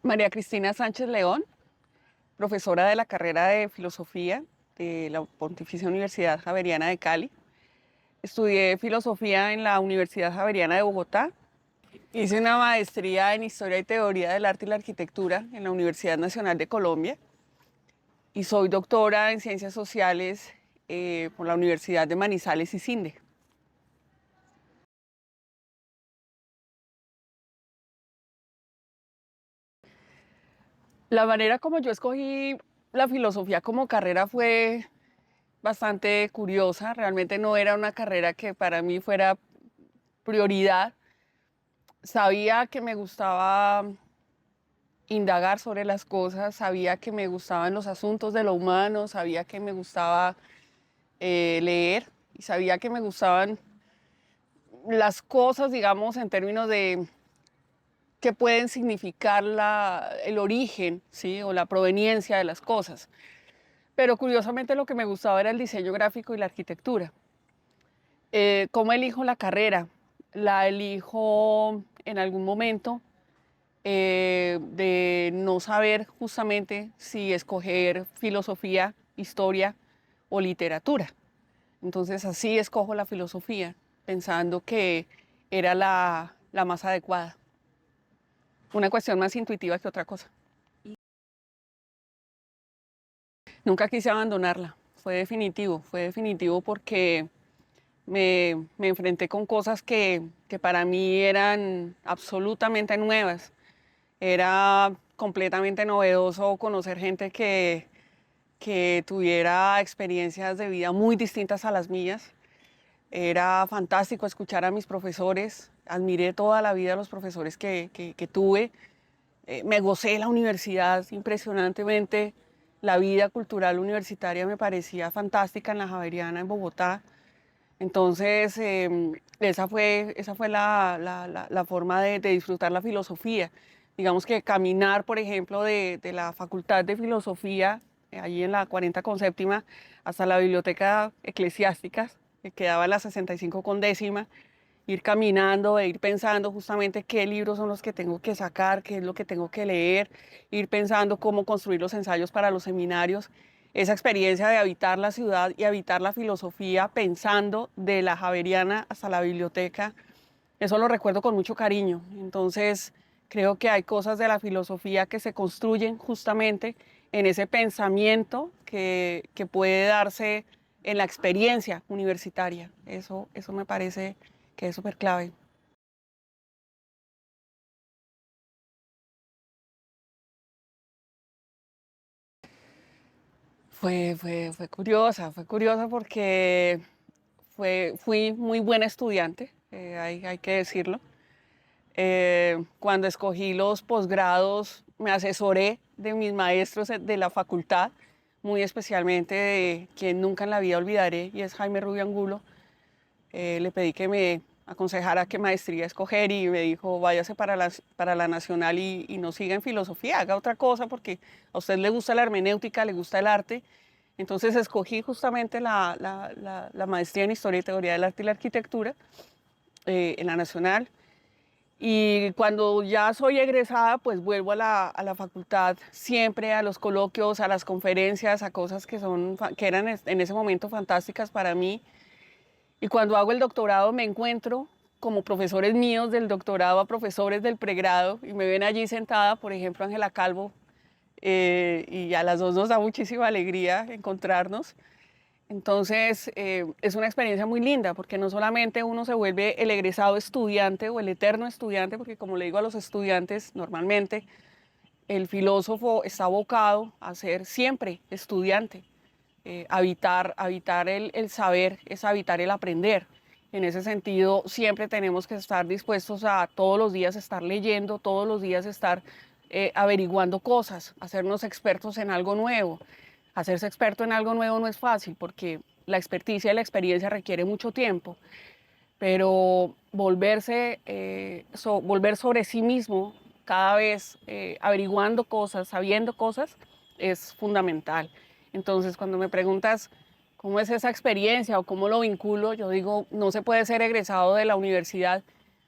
María Cristina Sánchez León, profesora de la carrera de Filosofía de la Pontificia Universidad Javeriana de Cali. Estudié Filosofía en la Universidad Javeriana de Bogotá. Hice una maestría en Historia y Teoría del Arte y la Arquitectura en la Universidad Nacional de Colombia. Y soy doctora en Ciencias Sociales por la Universidad de Manizales y CINDE. La manera como yo escogí la filosofía como carrera fue bastante curiosa. Realmente no era una carrera que para mí fuera prioridad. Sabía que me gustaba indagar sobre las cosas, sabía que me gustaban los asuntos de lo humano, sabía que me gustaba leer y sabía que me gustaban las cosas, digamos, en términos de qué pueden significar el origen, ¿sí? O la proveniencia de las cosas. Pero curiosamente lo que me gustaba era el diseño gráfico y la arquitectura. ¿Cómo elijo la carrera? La elijo en algún momento de no saber justamente si escoger filosofía, historia o literatura. Entonces así escojo la filosofía, pensando que era la más adecuada. Una cuestión más intuitiva que otra cosa. Nunca quise abandonarla, fue definitivo porque me enfrenté con cosas que para mí eran absolutamente nuevas. Era completamente novedoso conocer gente que tuviera experiencias de vida muy distintas a las mías. Era fantástico escuchar a mis profesores, admiré toda la vida a los profesores que tuve. Me gocé la universidad impresionantemente. La vida cultural universitaria me parecía fantástica en la Javeriana en Bogotá. Entonces, esa fue la forma de disfrutar la filosofía. Digamos que caminar, por ejemplo, de la Facultad de Filosofía, allí en la 40 con séptima, hasta la Biblioteca Eclesiástica, que quedaba en la 65 con décima, ir caminando e ir pensando justamente qué libros son los que tengo que sacar, qué es lo que tengo que leer, ir pensando cómo construir los ensayos para los seminarios. Esa experiencia de habitar la ciudad y habitar la filosofía pensando de la Javeriana hasta la biblioteca, eso lo recuerdo con mucho cariño. Entonces, creo que hay cosas de la filosofía que se construyen justamente en ese pensamiento que puede darse en la experiencia universitaria. Eso me parece que es súper clave. Fue curiosa porque fui muy buena estudiante, hay que decirlo. Cuando escogí los posgrados, me asesoré de mis maestros de la facultad, muy especialmente de quien nunca en la vida olvidaré, y es Jaime Rubio Angulo. Le pedí que me aconsejara qué maestría escoger y me dijo, váyase para la nacional y no siga en filosofía, haga otra cosa porque a usted le gusta la hermenéutica, le gusta el arte. Entonces escogí justamente la maestría en Historia y Teoría del Arte y la Arquitectura en la nacional. Y cuando ya soy egresada, pues vuelvo a la facultad siempre a los coloquios, a las conferencias, a cosas que eran en ese momento fantásticas para mí. Y cuando hago el doctorado me encuentro como profesores míos del doctorado a profesores del pregrado y me ven allí sentada, por ejemplo, Ángela Calvo, y a las dos nos da muchísima alegría encontrarnos. Entonces, es una experiencia muy linda porque no solamente uno se vuelve el egresado estudiante o el eterno estudiante, porque como le digo a los estudiantes normalmente, el filósofo está abocado a ser siempre estudiante. Habitar el saber es habitar el aprender. En ese sentido, siempre tenemos que estar dispuestos a todos los días estar leyendo, todos los días estar averiguando cosas, hacernos expertos en algo nuevo. Hacerse experto en algo nuevo no es fácil porque la experticia y la experiencia requiere mucho tiempo, pero volver sobre sí mismo cada vez averiguando cosas, sabiendo cosas, es fundamental. Entonces, cuando me preguntas cómo es esa experiencia o cómo lo vinculo, yo digo, no se puede ser egresado de la universidad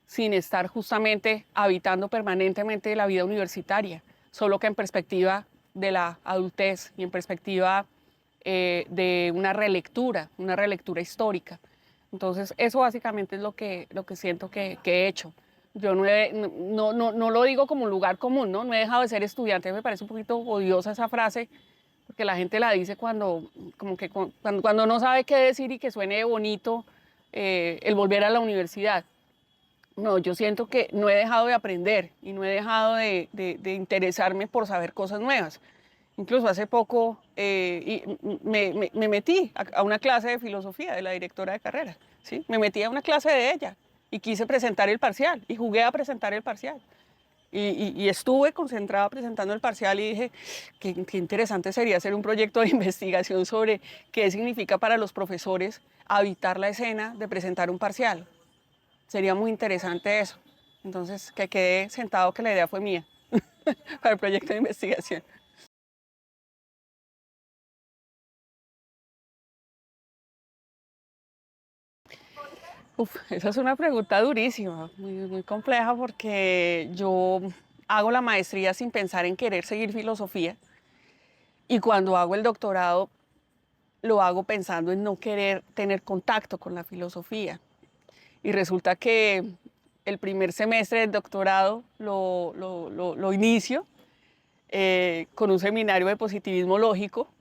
sin estar justamente habitando permanentemente la vida universitaria. solo que en perspectiva de la adultez y en perspectiva de una relectura histórica. Entonces, eso básicamente es lo que siento que he hecho. Yo no lo digo como un lugar común, ¿no? No he dejado de ser estudiante, me parece un poquito odiosa esa frase, porque la gente la dice cuando no sabe qué decir y que suene bonito el volver a la universidad. No, yo siento que no he dejado de aprender y no he dejado de interesarme por saber cosas nuevas. Incluso hace poco me metí a una clase de filosofía de la directora de carrera, ¿sí? Me metí a una clase de ella y quise presentar el parcial y jugué a presentar el parcial. Y estuve concentrada presentando el parcial y dije, qué interesante sería hacer un proyecto de investigación sobre qué significa para los profesores habitar la escena de presentar un parcial. Sería muy interesante eso. Entonces, que quedé sentado que la idea fue mía para el proyecto de investigación. Uf, esa es una pregunta durísima, muy compleja porque yo hago la maestría sin pensar en querer seguir filosofía y cuando hago el doctorado lo hago pensando en no querer tener contacto con la filosofía. Y resulta que el primer semestre del doctorado lo inicio con un seminario de positivismo lógico,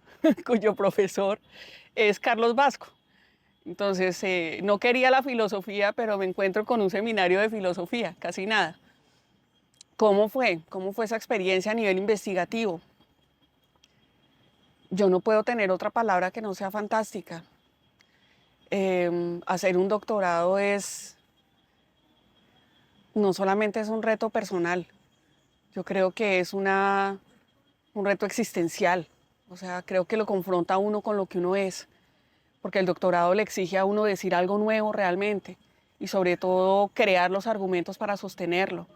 cuyo profesor es Carlos Vasco. Entonces, no quería la filosofía, pero me encuentro con un seminario de filosofía, casi nada. ¿Cómo fue? ¿Cómo fue esa experiencia a nivel investigativo? Yo no puedo tener otra palabra que no sea fantástica. Hacer un doctorado no solamente es un reto personal, yo creo que es un reto existencial. O sea, creo que lo confronta a uno con lo que uno es, porque el doctorado le exige a uno decir algo nuevo realmente y sobre todo crear los argumentos para sostenerlo.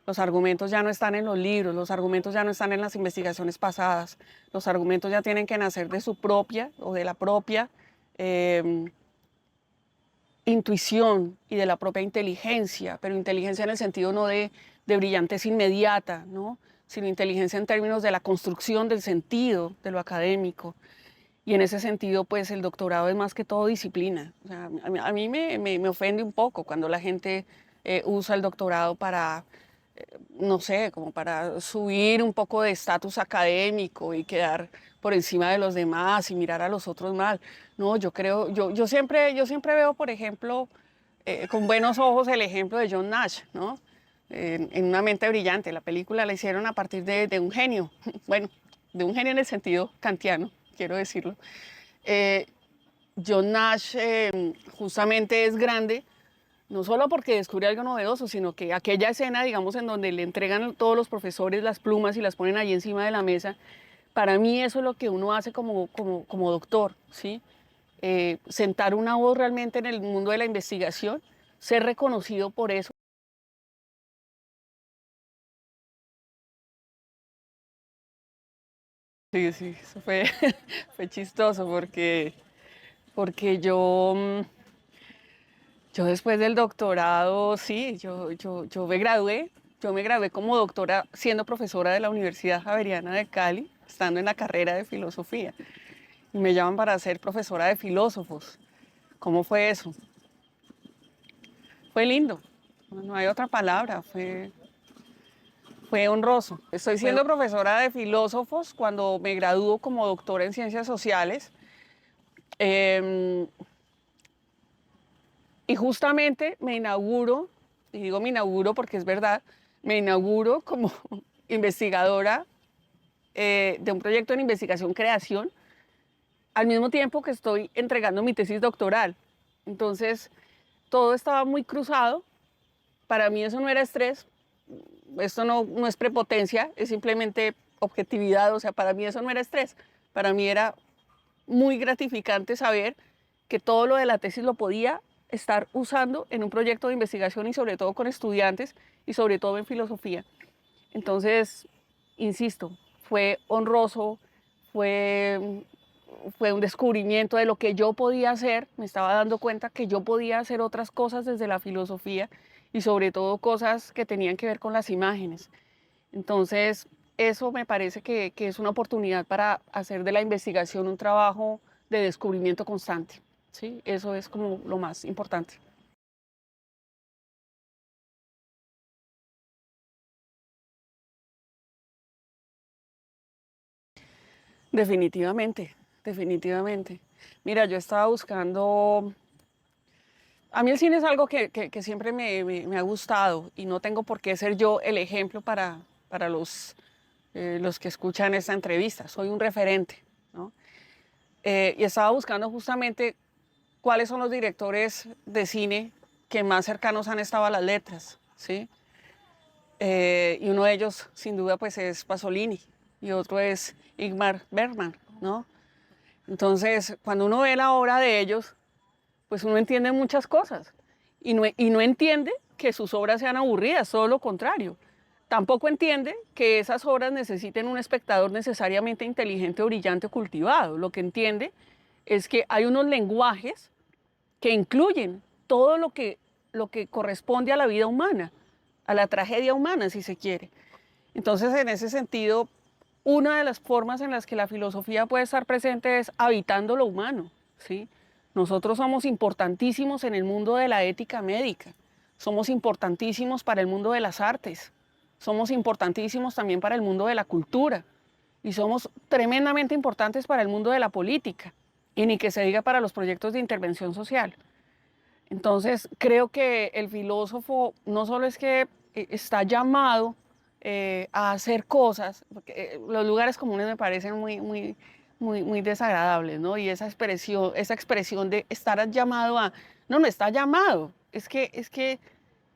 Los argumentos ya no están en los libros, los argumentos ya no están en las investigaciones pasadas, los argumentos ya tienen que nacer de su propia o de la propia eh, intuición y de la propia inteligencia, pero inteligencia en el sentido no de brillantez inmediata, ¿no? Sino inteligencia en términos de la construcción del sentido de lo académico. Y en ese sentido, pues el doctorado es más que todo disciplina. O sea, a mí me ofende un poco cuando la gente usa el doctorado para, no sé, como para subir un poco de estatus académico y quedar por encima de los demás y mirar a los otros mal. No, yo siempre veo, por ejemplo, con buenos ojos el ejemplo de John Nash, ¿no? En Una mente brillante. La película la hicieron a partir de un genio, bueno, de un genio en el sentido kantiano, quiero decirlo. Eh, John Nash justamente es grande, no solo porque descubre algo novedoso, sino que aquella escena, digamos, en donde le entregan a todos los profesores las plumas y las ponen allí encima de la mesa, para mí eso es lo que uno hace como doctor, ¿sí? Sentar una voz realmente en el mundo de la investigación, ser reconocido por eso. Sí, sí, eso fue, fue chistoso porque yo después del doctorado, sí, yo me gradué como doctora siendo profesora de la Universidad Javeriana de Cali, estando en la carrera de filosofía. Y me llaman para ser profesora de filósofos. ¿Cómo fue eso? Fue lindo, no hay otra palabra, fue honroso. Estoy siendo profesora de filósofos cuando me gradúo como doctora en ciencias sociales. Eh, y justamente me inauguro, y digo me inauguro porque es verdad, me inauguro como investigadora de un proyecto de investigación-creación al mismo tiempo que estoy entregando mi tesis doctoral. Entonces, todo estaba muy cruzado. Para mí eso no era estrés, esto no es prepotencia, es simplemente objetividad, o sea, para mí eso no era estrés, para mí era muy gratificante saber que todo lo de la tesis lo podía estar usando en un proyecto de investigación y sobre todo con estudiantes y sobre todo en filosofía. Entonces, insisto, fue honroso, fue, fue un descubrimiento de lo que yo podía hacer, me estaba dando cuenta que yo podía hacer otras cosas desde la filosofía y sobre todo cosas que tenían que ver con las imágenes. Entonces, eso me parece que es una oportunidad para hacer de la investigación un trabajo de descubrimiento constante, ¿sí? Eso es como lo más importante. Definitivamente, definitivamente. Mira, yo estaba buscando. A mí el cine es algo que siempre me ha gustado y no tengo por qué ser yo el ejemplo para los que escuchan esta entrevista. Soy un referente, ¿no? Y estaba buscando justamente cuáles son los directores de cine que más cercanos han estado a las letras, ¿sí? Y uno de ellos, sin duda, pues es Pasolini y otro es Ingmar Bergman, ¿no? Entonces, cuando uno ve la obra de ellos, pues uno entiende muchas cosas y no entiende que sus obras sean aburridas, todo lo contrario. Tampoco entiende que esas obras necesiten un espectador necesariamente inteligente o brillante o cultivado. Lo que entiende es que hay unos lenguajes que incluyen todo lo que corresponde a la vida humana, a la tragedia humana, si se quiere. Entonces, en ese sentido, una de las formas en las que la filosofía puede estar presente es habitando lo humano, ¿sí? Nosotros somos importantísimos en el mundo de la ética médica, somos importantísimos para el mundo de las artes, somos importantísimos también para el mundo de la cultura y somos tremendamente importantes para el mundo de la política y ni que se diga para los proyectos de intervención social. Entonces, creo que el filósofo no solo es que está llamado a hacer cosas, porque los lugares comunes me parecen muy desagradables, ¿no? Y esa expresión de estar llamado a, no está llamado, es que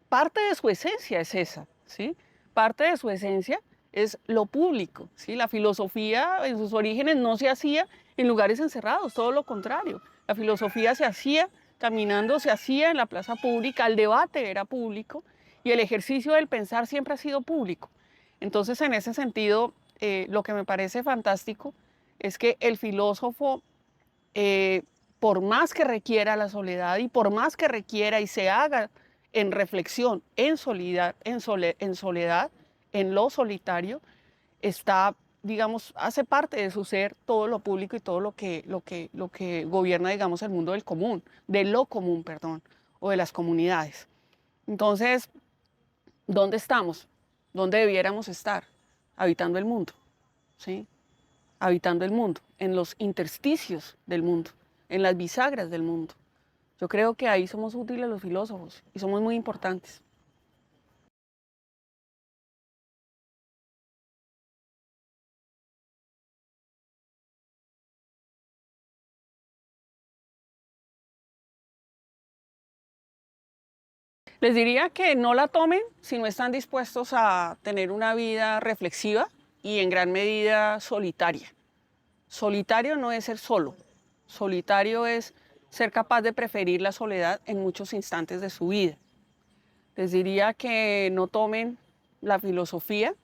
parte de su esencia es esa, ¿sí? Parte de su esencia es lo público, ¿sí? La filosofía en sus orígenes no se hacía en lugares encerrados, todo lo contrario. La filosofía se hacía caminando, se hacía en la plaza pública, el debate era público y el ejercicio del pensar siempre ha sido público. Entonces, en ese sentido, lo que me parece fantástico es que el filósofo, eh, por más que requiera la soledad y por más que requiera y se haga en reflexión, en soledad, en lo solitario, está, digamos, hace parte de su ser todo lo público y todo lo que gobierna, digamos, el mundo del común, de lo común, perdón, o de las comunidades. Entonces, ¿dónde estamos? ¿Dónde debiéramos estar? Habitando el mundo, ¿sí? Habitando el mundo, en los intersticios del mundo, en las bisagras del mundo. Yo creo que ahí somos útiles los filósofos y somos muy importantes. Les diría que no la tomen si no están dispuestos a tener una vida reflexiva y en gran medida solitaria. Solitario no es ser solo, solitario es ser capaz de preferir la soledad en muchos instantes de su vida. Les diría que no tomen la filosofía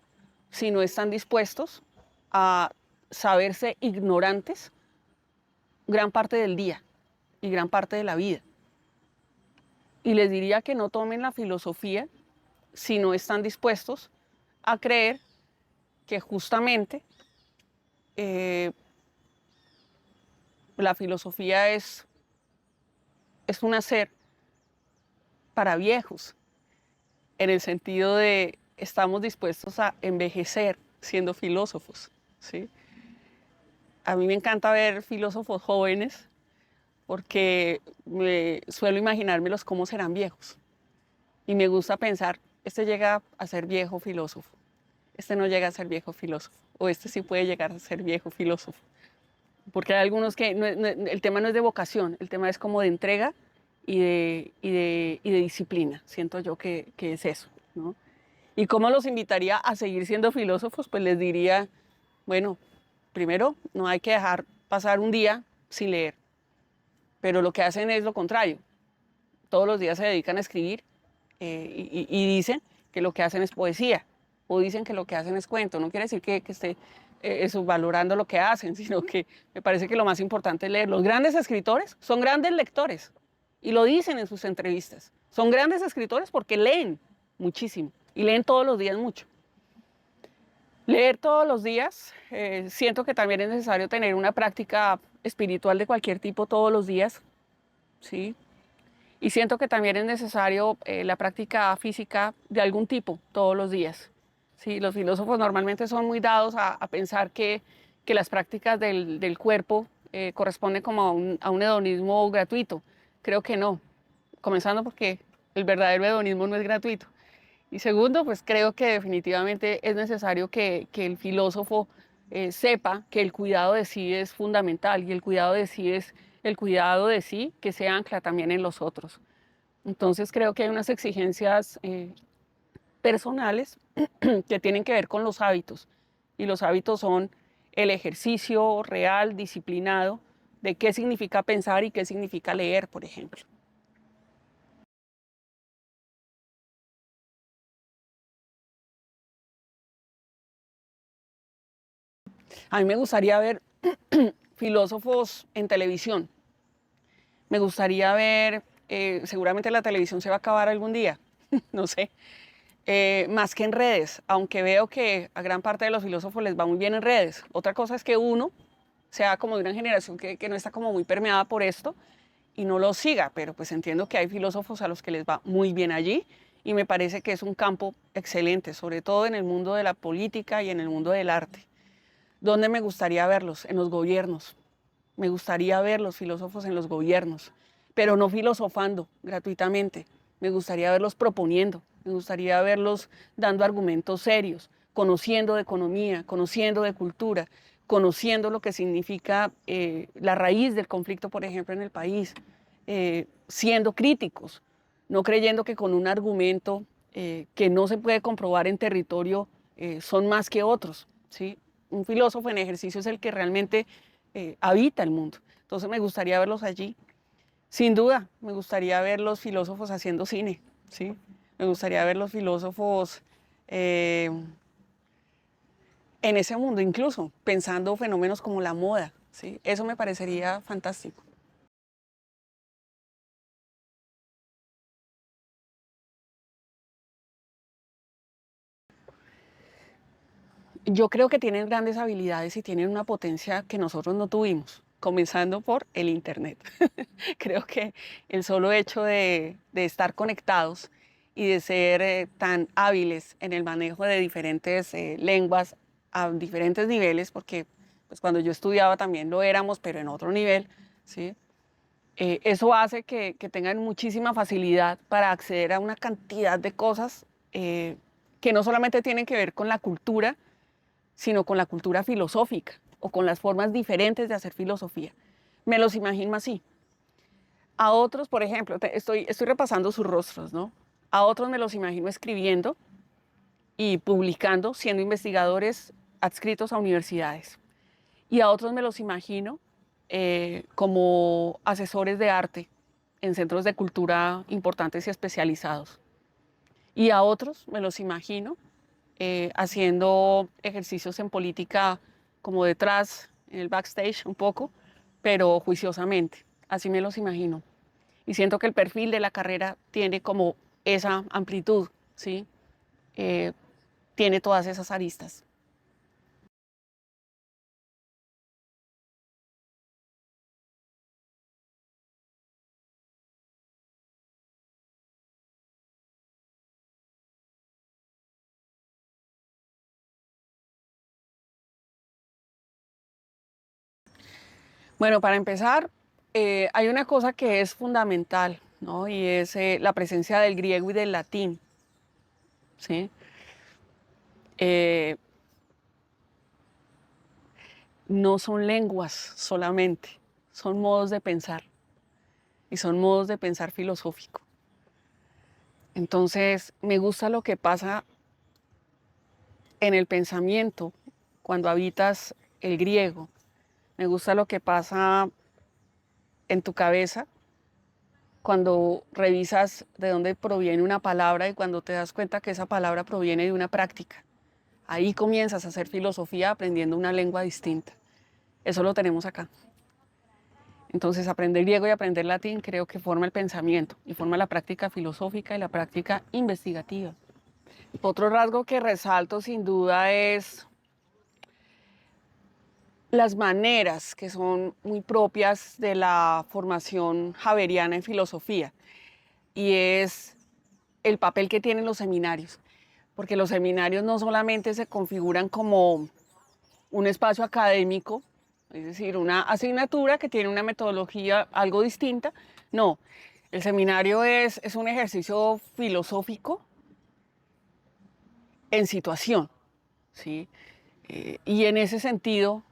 si no están dispuestos a saberse ignorantes gran parte del día y gran parte de la vida. Y les diría que no tomen la filosofía si no están dispuestos a creer que justamente eh, la filosofía es un hacer para viejos, en el sentido de estamos dispuestos a envejecer siendo filósofos, ¿sí? A mí me encanta ver filósofos jóvenes porque suelo imaginármelos cómo serán viejos. Y me gusta pensar, este llega a ser viejo filósofo, este no llega a ser viejo filósofo, o este sí puede llegar a ser viejo filósofo. Porque hay algunos que el tema no es de vocación, el tema es como de entrega y de disciplina. Siento yo que es eso, ¿no? ¿Y cómo los invitaría a seguir siendo filósofos? Pues les diría, bueno, primero, no hay que dejar pasar un día sin leer, pero lo que hacen es lo contrario. Todos los días se dedican a escribir y dicen que lo que hacen es poesía o dicen que lo que hacen es cuento. No quiere decir que esté eso, valorando lo que hacen, sino que me parece que lo más importante es leer. Los grandes escritores son grandes lectores y lo dicen en sus entrevistas. Son grandes escritores porque leen muchísimo y leen todos los días mucho. Leer todos los días, siento que también es necesario tener una práctica espiritual de cualquier tipo todos los días, ¿sí? Y siento que también es necesario la práctica física de algún tipo todos los días. Sí, los filósofos normalmente son muy dados a pensar que las prácticas del cuerpo corresponden como a un hedonismo gratuito. Creo que no, comenzando porque el verdadero hedonismo no es gratuito. Y segundo, pues creo que definitivamente es necesario que el filósofo sepa que el cuidado de sí es fundamental y el cuidado de sí es el cuidado de sí que se ancla también en los otros. Entonces creo que hay unas exigencias personales que tienen que ver con los hábitos y los hábitos son el ejercicio real, disciplinado, de qué significa pensar y qué significa leer, por ejemplo. A mí me gustaría ver filósofos en televisión. Me gustaría ver, seguramente la televisión se va a acabar algún día, no sé, más que en redes, aunque veo que a gran parte de los filósofos les va muy bien en redes. Otra cosa es que uno sea como de una generación que no está como muy permeada por esto y no lo siga, pero pues entiendo que hay filósofos a los que les va muy bien allí y me parece que es un campo excelente, sobre todo en el mundo de la política y en el mundo del arte. ¿Dónde me gustaría verlos? En los gobiernos. Me gustaría ver los filósofos en los gobiernos, pero no filosofando gratuitamente. Me gustaría verlos proponiendo, me gustaría verlos dando argumentos serios, conociendo de economía, conociendo de cultura, conociendo lo que significa la raíz del conflicto, por ejemplo, en el país, siendo críticos, no creyendo que con un argumento que no se puede comprobar en territorio son más que otros, ¿sí? Un filósofo en ejercicio es el que realmente habita el mundo. Entonces me gustaría verlos allí. Sin duda, me gustaría ver los filósofos haciendo cine, ¿sí? Me gustaría ver los filósofos eh, en ese mundo, incluso pensando fenómenos como la moda, ¿sí? Eso me parecería fantástico. Yo creo que tienen grandes habilidades y tienen una potencia que nosotros no tuvimos, comenzando por el Internet. Creo que el solo hecho de estar conectados y de ser tan hábiles en el manejo de diferentes lenguas a diferentes niveles, porque pues, cuando yo estudiaba también lo éramos, pero en otro nivel, ¿sí? Eso hace que tengan muchísima facilidad para acceder a una cantidad de cosas que no solamente tienen que ver con la cultura, sino con la cultura filosófica o con las formas diferentes de hacer filosofía. Me los imagino así. A otros, por ejemplo, estoy repasando sus rostros, ¿no? A otros me los imagino escribiendo y publicando, siendo investigadores adscritos a universidades. Y a otros me los imagino como asesores de arte en centros de cultura importantes y especializados. Y a otros me los imagino haciendo ejercicios en política como detrás, en el backstage un poco, pero juiciosamente. Así me los imagino. Y siento que el perfil de la carrera tiene como esa amplitud, ¿sí? Eh, tiene todas esas aristas. Bueno, para empezar, hay una cosa que es fundamental, ¿no? Y es la presencia del griego y del latín, ¿sí? Eh, no son lenguas solamente, son modos de pensar y son modos de pensar filosófico. Entonces, me gusta lo que pasa en el pensamiento cuando habitas el griego. Me gusta lo que pasa en tu cabeza cuando revisas de dónde proviene una palabra y cuando te das cuenta que esa palabra proviene de una práctica. Ahí comienzas a hacer filosofía aprendiendo una lengua distinta. Eso lo tenemos acá. Entonces, aprender griego y aprender latín creo que forma el pensamiento y forma la práctica filosófica y la práctica investigativa. Otro rasgo que resalto sin duda es las maneras que son muy propias de la formación javeriana en filosofía, y es el papel que tienen los seminarios, porque los seminarios no solamente se configuran como un espacio académico, es decir, una asignatura que tiene una metodología algo distinta, no, el seminario es un ejercicio filosófico en situación, ¿sí? Y en ese sentido,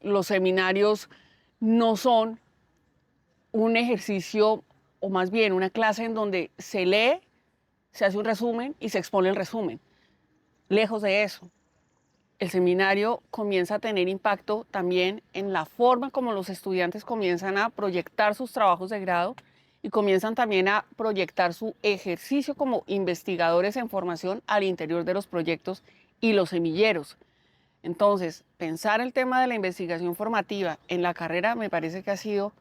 los seminarios no son un ejercicio, o más bien una clase en donde se lee, se hace un resumen y se expone el resumen. Lejos de eso, el seminario comienza a tener impacto también en la forma como los estudiantes comienzan a proyectar sus trabajos de grado y comienzan también a proyectar su ejercicio como investigadores en formación al interior de los proyectos y los semilleros. Entonces, pensar el tema de la investigación formativa en la carrera me parece que ha sido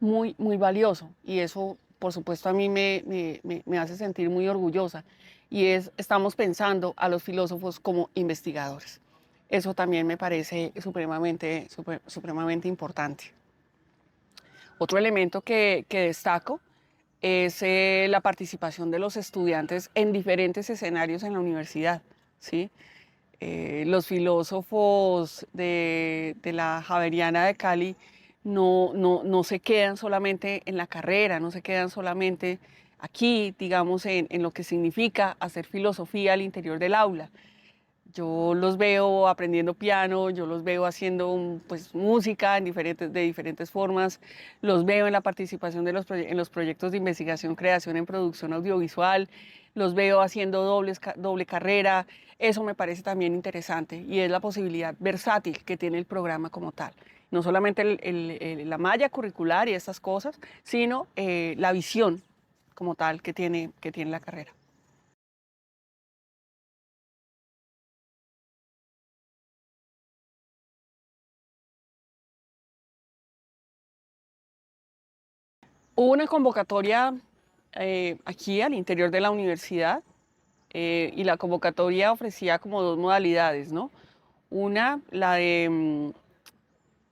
muy, muy valioso, y eso, por supuesto, a mí me hace sentir muy orgullosa, y estamos pensando a los filósofos como investigadores. Eso también me parece supremamente importante. Otro elemento que destaco es la participación de los estudiantes en diferentes escenarios en la universidad, ¿sí? Los filósofos de la Javeriana de Cali no se quedan solamente en la carrera, no se quedan solamente aquí, digamos, en lo que significa hacer filosofía al interior del aula. Yo los veo aprendiendo piano, yo los veo haciendo pues, música de diferentes formas, los veo en la participación en los proyectos de investigación, creación en producción audiovisual, los veo haciendo doble carrera. Eso me parece también interesante, y es la posibilidad versátil que tiene el programa como tal. No solamente la malla curricular y estas cosas, sino la visión como tal que tiene la carrera. Hubo una convocatoria aquí al interior de la universidad, y la convocatoria ofrecía como dos modalidades, ¿no? Una, la de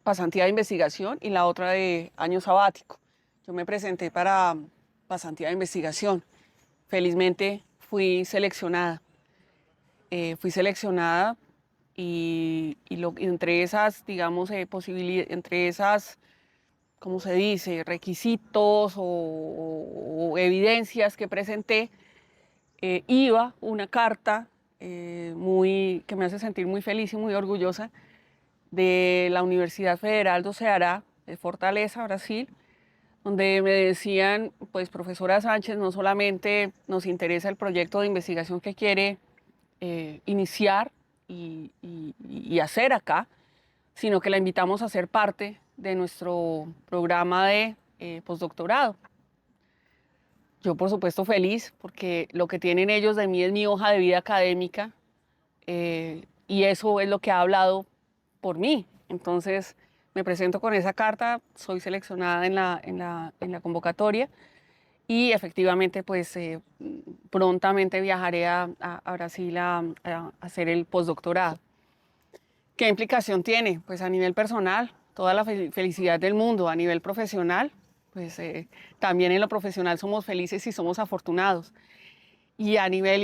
pasantía de investigación, y la otra de año sabático. Yo me presenté para pasantía de investigación. Felizmente fui seleccionada. Fui seleccionada, y entre esas, digamos, entre esas, ¿cómo se dice?, requisitos o evidencias que presenté, iba una carta que me hace sentir muy feliz y muy orgullosa, de la Universidad Federal do Ceará de Fortaleza, Brasil, donde me decían, pues, profesora Sánchez, no solamente nos interesa el proyecto de investigación que quiere iniciar y hacer acá, sino que la invitamos a ser parte de nuestro programa de postdoctorado. Yo, por supuesto, feliz, porque lo que tienen ellos de mí es mi hoja de vida académica, y eso es lo que ha hablado por mí. Entonces, me presento con esa carta, soy seleccionada en la convocatoria, y efectivamente, pues, prontamente viajaré a Brasil a hacer el postdoctorado. ¿Qué implicación tiene? Pues a nivel personal, toda la felicidad del mundo. A nivel profesional, pues también en lo profesional somos felices y somos afortunados. Y a nivel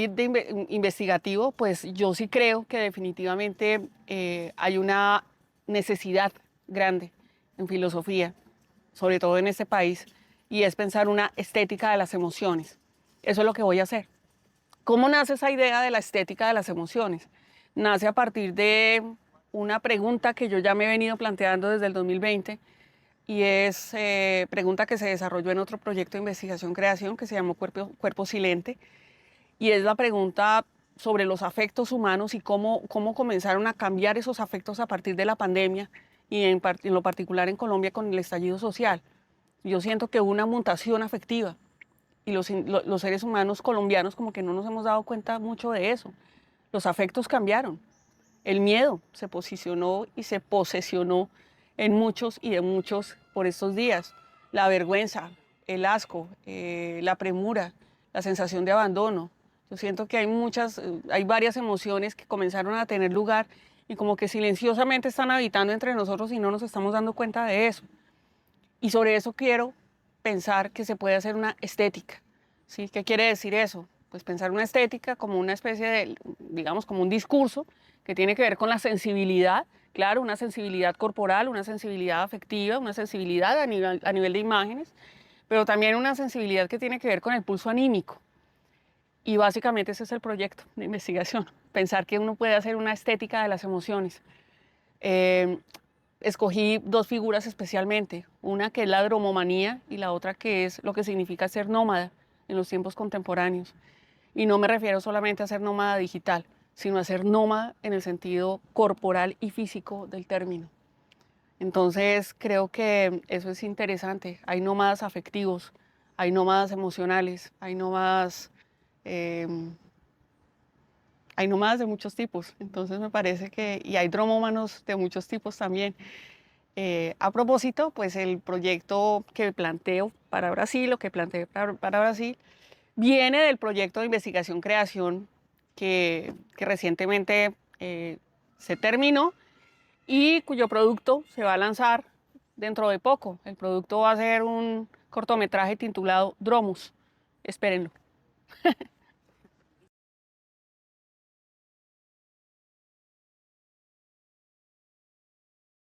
investigativo, pues yo sí creo que definitivamente hay una necesidad grande en filosofía, sobre todo en este país, y es pensar una estética de las emociones. Eso es lo que voy a hacer. ¿Cómo nace esa idea de la estética de las emociones? Nace a partir de una pregunta que yo ya me he venido planteando desde el 2020, y es pregunta que se desarrolló en otro proyecto de investigación-creación que se llamó Cuerpo Silente, y es la pregunta sobre los afectos humanos y cómo comenzaron a cambiar esos afectos a partir de la pandemia, y en lo particular en Colombia con el estallido social. Yo siento que hubo una mutación afectiva, y los seres humanos colombianos como que no nos hemos dado cuenta mucho de eso. Los afectos cambiaron. El miedo se posicionó y se posesionó en muchos y de muchos por estos días. La vergüenza, el asco, la premura, la sensación de abandono. Yo siento que hay varias emociones que comenzaron a tener lugar, y como que silenciosamente están habitando entre nosotros y no nos estamos dando cuenta de eso. Y sobre eso quiero pensar que se puede hacer una estética, ¿sí? ¿Qué quiere decir eso? Pues pensar una estética como una especie de, digamos, como un discurso que tiene que ver con la sensibilidad, claro, una sensibilidad corporal, una sensibilidad afectiva, una sensibilidad a nivel de imágenes, pero también una sensibilidad que tiene que ver con el pulso anímico. Y básicamente ese es el proyecto de investigación, pensar que uno puede hacer una estética de las emociones. Escogí dos figuras especialmente, una que es la dromomanía y la otra que es lo que significa ser nómada en los tiempos contemporáneos. Y no me refiero solamente a ser nómada digital, sino a ser nómada en el sentido corporal y físico del término. Entonces creo que eso es interesante. Hay nómadas afectivos, hay nómadas emocionales, eh, hay nómadas de muchos tipos. Entonces me parece que, y hay dromómanos de muchos tipos también. A propósito, pues el proyecto que planteo para Brasil, lo que planteé para Brasil, viene del proyecto de investigación-creación que recientemente se terminó y cuyo producto se va a lanzar dentro de poco. El producto va a ser un cortometraje titulado Dromus. Espérenlo.